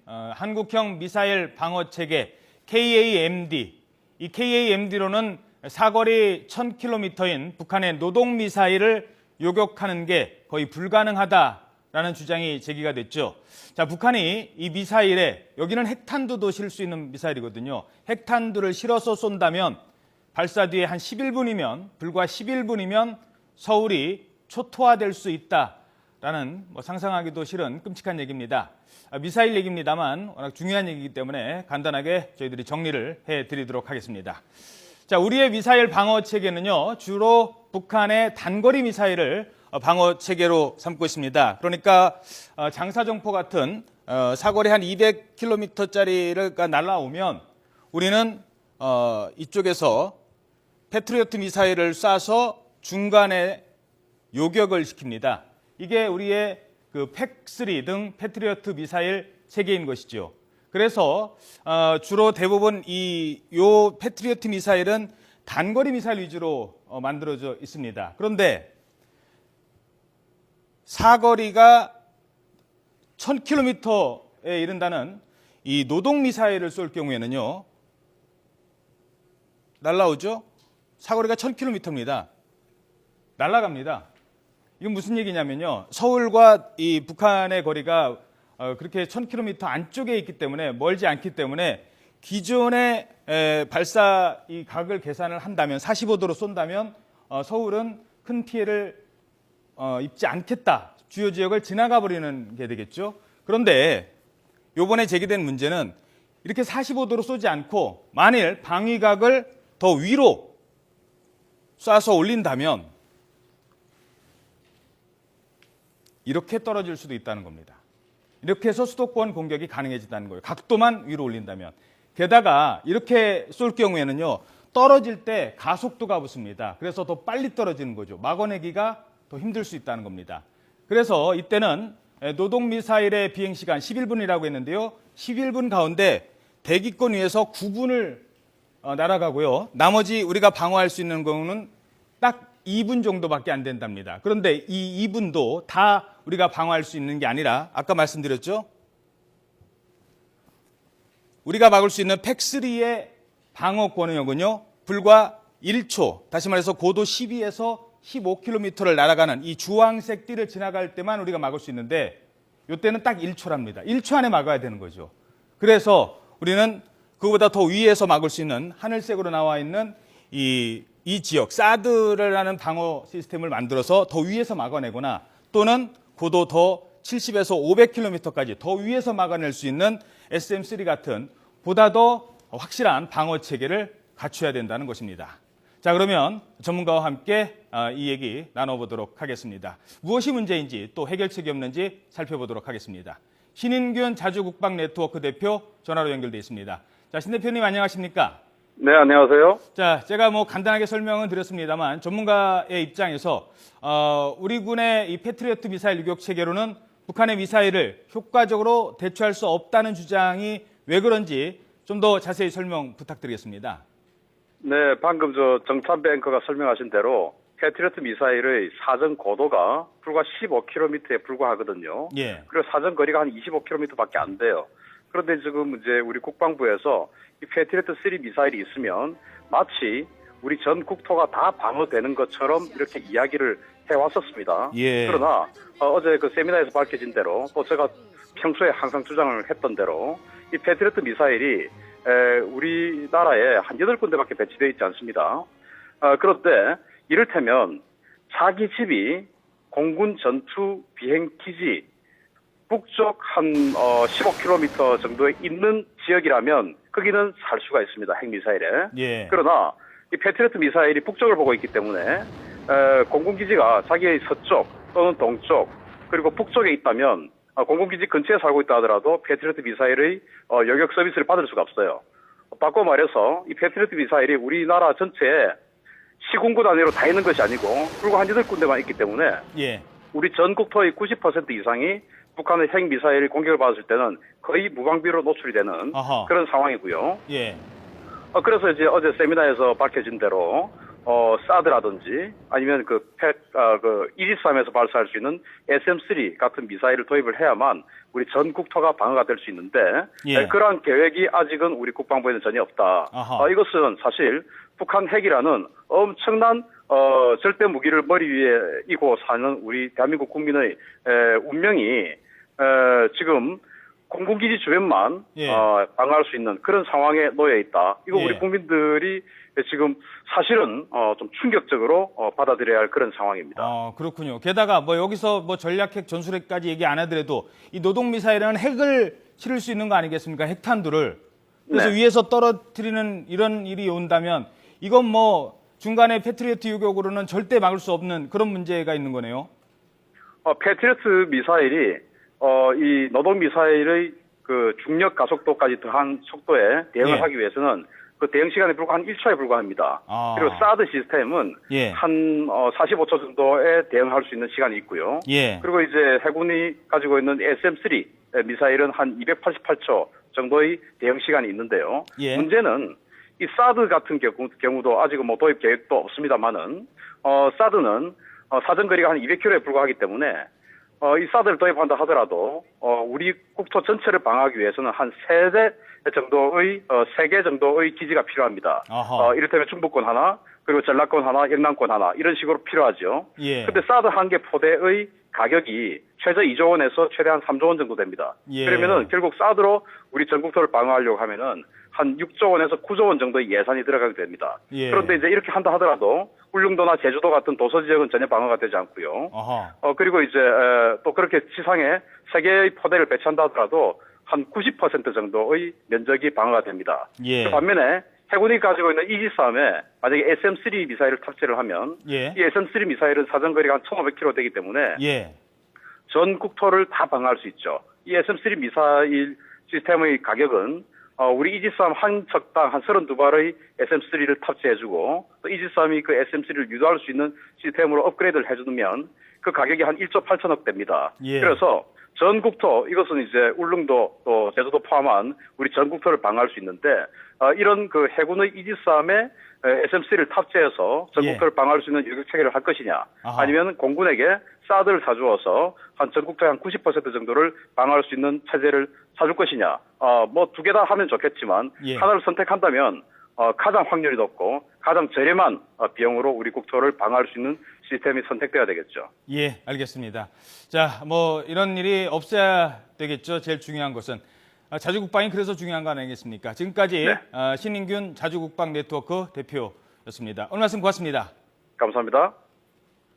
한국형 미사일 방어 체계 KAMD. 이 KAMD로는 사거리 1000km인 북한의 노동 미사일을 요격하는 게 거의 불가능하다라는 주장이 제기가 됐죠. 자, 북한이 이 미사일에 여기는 핵탄두도 실 수 있는 미사일이거든요. 핵탄두를 실어서 쏜다면 발사 뒤에 한 11분이면 불과 11분이면 서울이 초토화될 수 있다라는 상상하기도 싫은 끔찍한 얘기입니다. 미사일 얘기입니다만 워낙 중요한 얘기이기 때문에 간단하게 저희들이 정리를 해드리도록 하겠습니다. 자, 우리의 미사일 방어 체계는요, 주로 북한의 단거리 미사일을 방어 체계로 삼고 있습니다. 그러니까 장사정포 같은 사거리 한 200km짜리를 날아오면 우리는 이쪽에서 패트리어트 미사일을 쏴서 중간에 요격을 시킵니다. 이게 우리의 그 팩3 등 패트리어트 미사일 체계인 것이죠. 그래서 주로 대부분 요 패트리어트 미사일은 단거리 미사일 위주로 만들어져 있습니다. 그런데 사거리가 1000km에 이른다는 이 노동 미사일을 쏠 경우에는요, 날라오죠? 사거리가 1000km입니다. 날아갑니다. 이건 무슨 얘기냐면요, 서울과 이 북한의 거리가 그렇게 1000km 안쪽에 있기 때문에, 멀지 않기 때문에 기존의 발사 이 각을 계산을 한다면 45도로 쏜다면 서울은 큰 피해를 입지 않겠다. 주요 지역을 지나가 버리는 게 되겠죠. 그런데 이번에 제기된 문제는 이렇게 45도로 쏘지 않고 만일 방위각을 더 위로 쏴서 올린다면 이렇게 떨어질 수도 있다는 겁니다. 이렇게 해서 수도권 공격이 가능해진다는 거예요. 각도만 위로 올린다면. 게다가 이렇게 쏠 경우에는요, 떨어질 때 가속도가 붙습니다. 그래서 더 빨리 떨어지는 거죠. 막아내기가 더 힘들 수 있다는 겁니다. 그래서 이때는 노동미사일의 비행시간 11분이라고 했는데요. 11분 가운데 대기권 위에서 9분을 날아가고요. 나머지 우리가 방어할 수 있는 경우는 딱 2분 정도밖에 안 된답니다. 그런데 이 2분도 다 우리가 방어할 수 있는 게 아니라 아까 말씀드렸죠. 우리가 막을 수 있는 팩3의 방어 권역은요, 불과 1초, 다시 말해서 고도 12에서 15km를 날아가는 이 주황색 띠를 지나갈 때만 우리가 막을 수 있는데 이때는 딱 1초랍니다. 1초 안에 막아야 되는 거죠. 그래서 우리는 그거보다 더 위에서 막을 수 있는 하늘색으로 나와 있는 이 지역, 사드라는 방어 시스템을 만들어서 더 위에서 막아내거나 또는 고도 더 70에서 500km까지 더 위에서 막아낼 수 있는 SM3 같은 보다 더 확실한 방어 체계를 갖춰야 된다는 것입니다. 자, 그러면 전문가와 함께 이 얘기 나눠보도록 하겠습니다. 무엇이 문제인지 또 해결책이 없는지 살펴보도록 하겠습니다. 신인균 자주국방네트워크 대표 전화로 연결돼 있습니다. 자, 신 대표님 안녕하십니까? 네, 안녕하세요. 자, 제가 간단하게 설명은 드렸습니다만 전문가의 입장에서 우리 군의 이 패트리어트 미사일 유격 체계로는 북한의 미사일을 효과적으로 대처할 수 없다는 주장이 왜 그런지 좀 더 자세히 설명 부탁드리겠습니다. 네, 방금 정찬배 앵커가 설명하신 대로 패트리어트 미사일의 사정 고도가 불과 15km에 불과하거든요. 예. 그리고 사정 거리가 한 25km밖에 안 돼요. 그런데 지금 이제 우리 국방부에서 이 패트리어트 3 미사일이 있으면 마치 우리 전 국토가 다 방어되는 것처럼 이렇게 이야기를 해왔었습니다. 예. 그러나 어제 그 세미나에서 밝혀진 대로 또 제가 평소에 항상 주장을 했던 대로 이 패트리어트 미사일이 우리나라에 한 8군데밖에 배치되어 있지 않습니다. 그런데 이를테면 자기 집이 공군 전투 비행기지 북쪽 한 15km 정도에 있는 지역이라면 거기는 살 수가 있습니다. 핵미사일에. 예. 그러나 이 패트리어트 미사일이 북쪽을 보고 있기 때문에 공군기지가 자기의 서쪽 또는 동쪽 그리고 북쪽에 있다면 공군기지 근처에 살고 있다 하더라도 패트리어트 미사일의 요격 서비스를 받을 수가 없어요. 바꿔 말해서 이 패트리어트 미사일이 우리나라 전체에 시군구 단위로 다 있는 것이 아니고 불과 한 8군데만 있기 때문에 예. 우리 전 국토의 90% 이상이 북한의 핵미사일 공격을 받았을 때는 거의 무방비로 노출이 되는 아하. 그런 상황이고요. 예. 그래서 이제 어제 세미나에서 밝혀진 대로 사드라든지 아니면 이지스함에서 발사할 수 있는 SM-3 같은 미사일을 도입을 해야만 우리 전 국토가 방어가 될 수 있는데 예. 그러한 계획이 아직은 우리 국방부에는 전혀 없다. 이것은 사실 북한 핵이라는 엄청난 절대 무기를 머리 위에 이고 사는 우리 대한민국 국민의 운명이 지금 공군기지 주변만 예. 방어할 수 있는 그런 상황에 놓여 있다. 이거 예. 우리 국민들이 지금 사실은 좀 충격적으로 받아들여야 할 그런 상황입니다. 그렇군요. 게다가 뭐 여기서 뭐 전략핵, 전술핵까지 얘기 안 하더라도 이 노동미사일은 핵을 실을 수 있는 거 아니겠습니까? 핵탄두를. 그래서 네. 위에서 떨어뜨리는 이런 일이 온다면 이건 뭐 중간에 패트리어트 유격으로는 절대 막을 수 없는 그런 문제가 있는 거네요. 패트리어트 미사일이 이 노동 미사일의 그 중력 가속도까지 더한 속도에 대응을 예. 하기 위해서는 그 대응 시간이 불과 한 1초에 불과합니다. 아. 그리고 사드 시스템은 예. 한 45초 정도에 대응할 수 있는 시간이 있고요. 예. 그리고 이제 해군이 가지고 있는 SM-3 미사일은 한 288초 정도의 대응 시간이 있는데요. 예. 문제는 이 사드 같은 경우도 아직은 뭐 도입 계획도 없습니다만은 사드는 사정거리가 한 200km에 불과하기 때문에 이 사드를 도입한다 하더라도 우리 국토 전체를 방어하기 위해서는 한 3개 정도의 기지가 필요합니다. 이를테면 충북권 하나, 그리고 전라권 하나, 영남권 하나 이런 식으로 필요하죠. 예. 근데 사드 한 개 포대의 가격이 최저 2조 원에서 최대한 3조 원 정도 됩니다. 예. 그러면은 결국 사드로 우리 전 국토를 방어하려고 하면은 한 6조 원에서 9조 원 정도의 예산이 들어가게 됩니다. 예. 그런데 이제 이렇게 한다 하더라도 울릉도나 제주도 같은 도서 지역은 전혀 방어가 되지 않고요. 그리고 이제 또 그렇게 지상에 3개의 포대를 배치한다 하더라도 한 90% 정도의 면적이 방어가 됩니다. 예. 반면에 해군이 가지고 있는 이지스함에 만약에 SM-3 미사일을 탑재를 하면 예. 이 SM-3 미사일은 사정거리가 한 1,500km 되기 때문에 예. 전 국토를 다 방어할 수 있죠. 이 SM-3 미사일 시스템의 가격은 우리 이지스함 한 척당 한 32발의 SM-3를 탑재해주고 또 이지스함이 그 SM-3를 유도할 수 있는 시스템으로 업그레이드를 해주면 그 가격이 한 1조 8천억 됩니다. 예. 그래서 전 국토 이것은 이제 울릉도 또 제주도 포함한 우리 전 국토를 방어할 수 있는데 이런 그 해군의 이지스함에 SM-3를 탑재해서 전 예. 국토를 방어할 수 있는 유격 체계를 할 것이냐 아니면 공군에게 사드를 사주어서 한 전 국토의 한 90% 정도를 방어할 수 있는 체제를 사줄 것이냐 뭐 두 개 다 하면 좋겠지만 예. 하나를 선택한다면 가장 확률이 높고 가장 저렴한 비용으로 우리 국토를 방어할 수 있는 시스템이 선택돼야 되겠죠. 예, 알겠습니다. 자, 뭐 이런 일이 없어야 되겠죠. 제일 중요한 것은 자주국방이 그래서 중요한 거 아니겠습니까? 지금까지 네. 신인균 자주국방 네트워크 대표였습니다. 오늘 말씀 고맙습니다. 감사합니다.